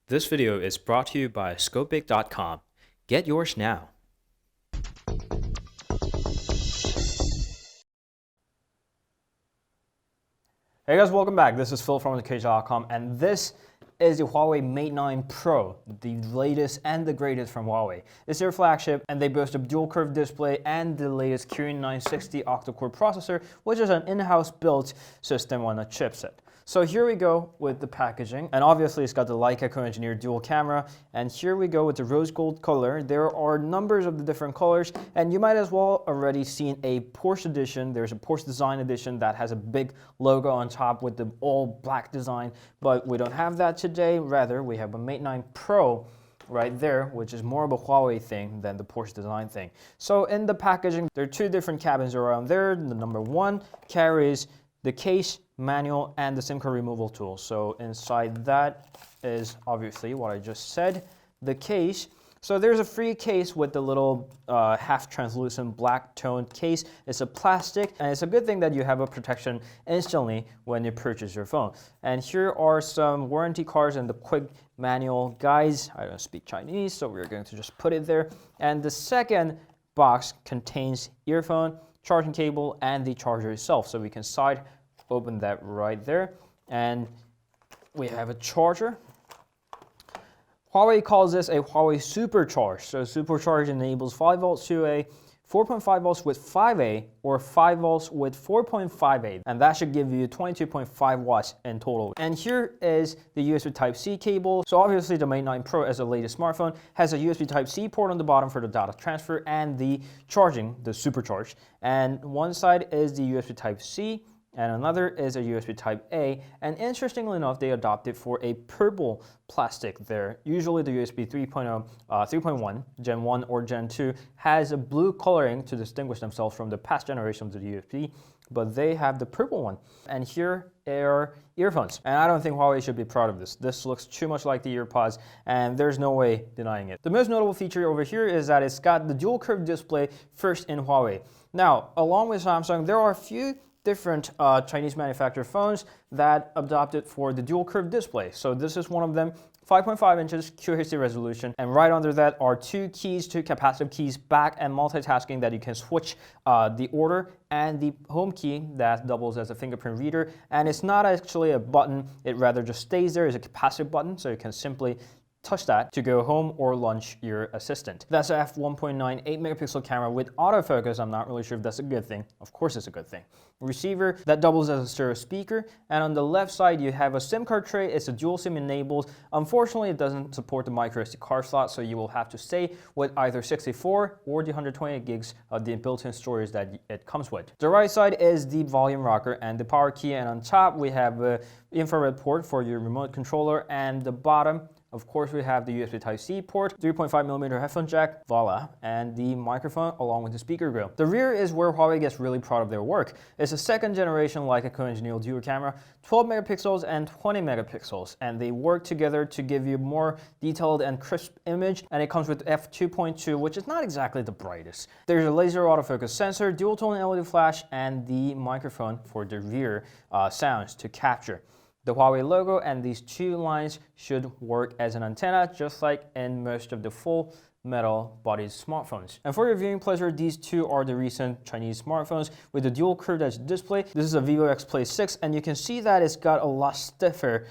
This video is brought to you by Scopic.com. Get yours now. Hey guys, welcome back. This is Phil from theCage.com, and this is the Huawei Mate 9 Pro, the latest and the greatest from Huawei. It's their flagship, and they boast a dual-curve display and the latest Kirin 960 octa-core processor, which is an in-house built system on a chipset. So here we go with the packaging, and obviously it's got the Leica co-engineered dual camera, and here we go with the rose gold color. There are numbers of the different colors, and you might as well already seen a Porsche edition. There's a Porsche design edition that has a big logo on top with the all black design, but we don't have that today. Rather, we have a Mate 9 Pro right there, which is more of a Huawei thing than the Porsche design thing. So in the packaging, there are two different cabins around there. The number one carries the case, manual, and the SIM card removal tool. So inside that is obviously what I just said, the case. So there's a free case with the little half translucent black toned case. It's a plastic, and it's a good thing that you have a protection instantly when you purchase your phone. And here are some warranty cards and the quick manual guides. I don't speak Chinese, so we're going to just put it there. And the second box contains earphone, charging cable, and the charger itself. So we can side open that right there, and we have a charger. Huawei calls this a Huawei Supercharge. So Supercharge enables 5 volts to a 4.5 volts with 5A or 5 volts with 4.5A, and that should give you 22.5 watts in total. And here is the USB Type-C cable. So obviously the Mate 9 Pro, as the latest smartphone, has a USB Type-C port on the bottom for the data transfer and the charging, the Supercharge. And one side is the USB Type-C, and another is a USB Type-A, and interestingly enough, they adopted for a purple plastic there. Usually the USB 3.1, Gen 1 or Gen 2 has a blue coloring to distinguish themselves from the past generation of the USB, but they have the purple one. And here are earphones, and I don't think Huawei should be proud of this. This looks too much like the EarPods, and there's no way denying it. The most notable feature over here is that it's got the dual curve display first in Huawei. Now, along with Samsung, there are a few different Chinese manufactured phones that adopted for the dual curve display. So this is one of them, 5.5 inches QHD resolution, and right under that are two capacitive keys, back and multitasking, that you can switch the order, and the home key that doubles as a fingerprint reader. And it's not actually a button, it rather just stays there as a capacitive button, so you can simply touch that to go home or launch your assistant. That's a f1.98 megapixel camera with autofocus. I'm not really sure if that's a good thing. Of course it's a good thing. Receiver that doubles as a stereo speaker, and on the left side you have a SIM card tray. It's a dual SIM enabled. Unfortunately, it doesn't support the micro SD card slot, so you will have to stay with either 64 or the 128 gigs of the built-in storage that it comes with. The right side is the volume rocker and the power key, and on top we have an infrared port for your remote controller, and the bottom, of course, we have the USB Type-C port, 3.5mm headphone jack, voila, and the microphone along with the speaker grill. The rear is where Huawei gets really proud of their work. It's a second generation Leica co-engineered dual camera, 12 megapixels and 20 megapixels, and they work together to give you more detailed and crisp image, and it comes with f2.2, which is not exactly the brightest. There's a laser autofocus sensor, dual tone LED flash, and the microphone for the rear sounds to capture the Huawei logo, and these two lines should work as an antenna, just like in most of the full metal bodied smartphones. And for your viewing pleasure, these two are the recent Chinese smartphones with the dual curved edge display. This is a Vivo X Play 6, and you can see that it's got a lot stiffer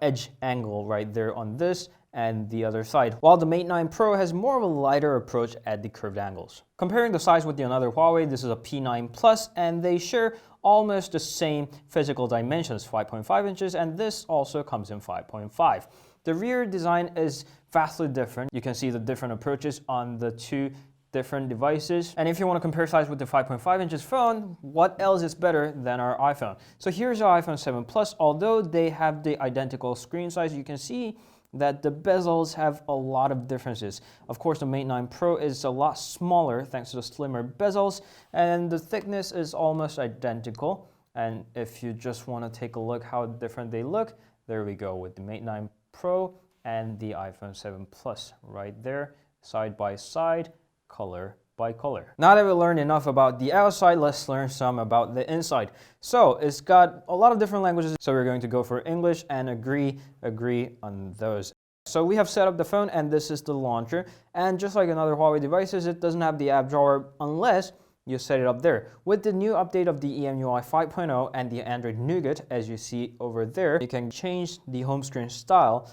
edge angle right there on this and the other side, while the Mate 9 Pro has more of a lighter approach at the curved angles. Comparing the size with the another Huawei, this is a P9 Plus, and they share almost the same physical dimensions, 5.5 inches, and this also comes in 5.5. The rear design is vastly different. You can see the different approaches on the two different devices. And if you want to compare size with the 5.5 inches phone, what else is better than our iPhone? So here's our iPhone 7 Plus. Although they have the identical screen size, you can see that the bezels have a lot of differences. Of course, the Mate 9 Pro is a lot smaller thanks to the slimmer bezels, and the thickness is almost identical. And if you just want to take a look how different they look, there we go with the Mate 9 Pro and the iPhone 7 Plus right there, side by side, color by color. Now that we learned enough about the outside, let's learn some about the inside. So it's got a lot of different languages, so we're going to go for English and agree on those. So we have set up the phone, and this is the launcher. And just like another Huawei devices, it doesn't have the app drawer unless you set it up there. With the new update of the EMUI 5.0 and the Android Nougat, as you see over there, you can change the home screen style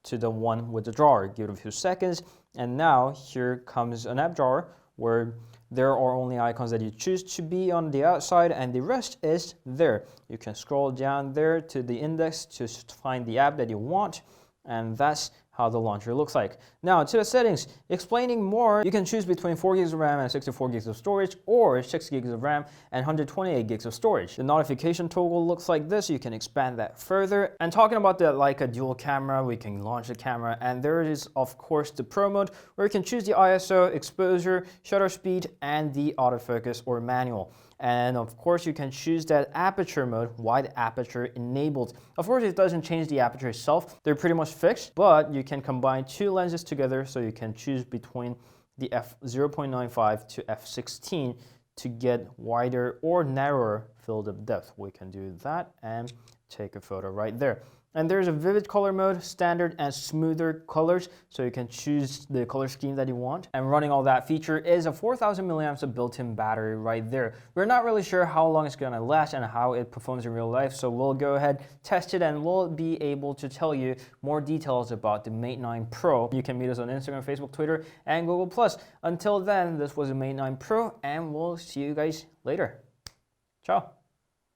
to the one with the drawer. Give it a few seconds, and now here comes an app drawer where there are only icons that you choose to be on the outside, and the rest is there. You can scroll down there to the index to find the app that you want, and that's how the launcher looks like. Now to the settings, explaining more, you can choose between 4 gigs of RAM and 64 gigs of storage, or 6 gigs of RAM and 128 gigs of storage. The notification toggle looks like this. You can expand that further. And talking about the Leica dual camera, we can launch the camera, and there is of course the Pro mode where you can choose the ISO, exposure, shutter speed, and the autofocus or manual. And of course you can choose that aperture mode, wide aperture enabled. Of course it doesn't change the aperture itself, they're pretty much fixed, but you can combine two lenses together, so you can choose between the f0.95 to f16 to get wider or narrower field of depth. We can do that and take a photo right there. And there's a vivid color mode, standard and smoother colors, so you can choose the color scheme that you want. And running all that feature is a 4000 milliamps of built-in battery right there. We're not really sure how long it's gonna last and how it performs in real life, so we'll go ahead, test it, and we'll be able to tell you more details about the Mate 9 Pro. You can meet us on Instagram, Facebook, Twitter, and Google+. Until then, this was the Mate 9 Pro, and we'll see you guys later. Ciao.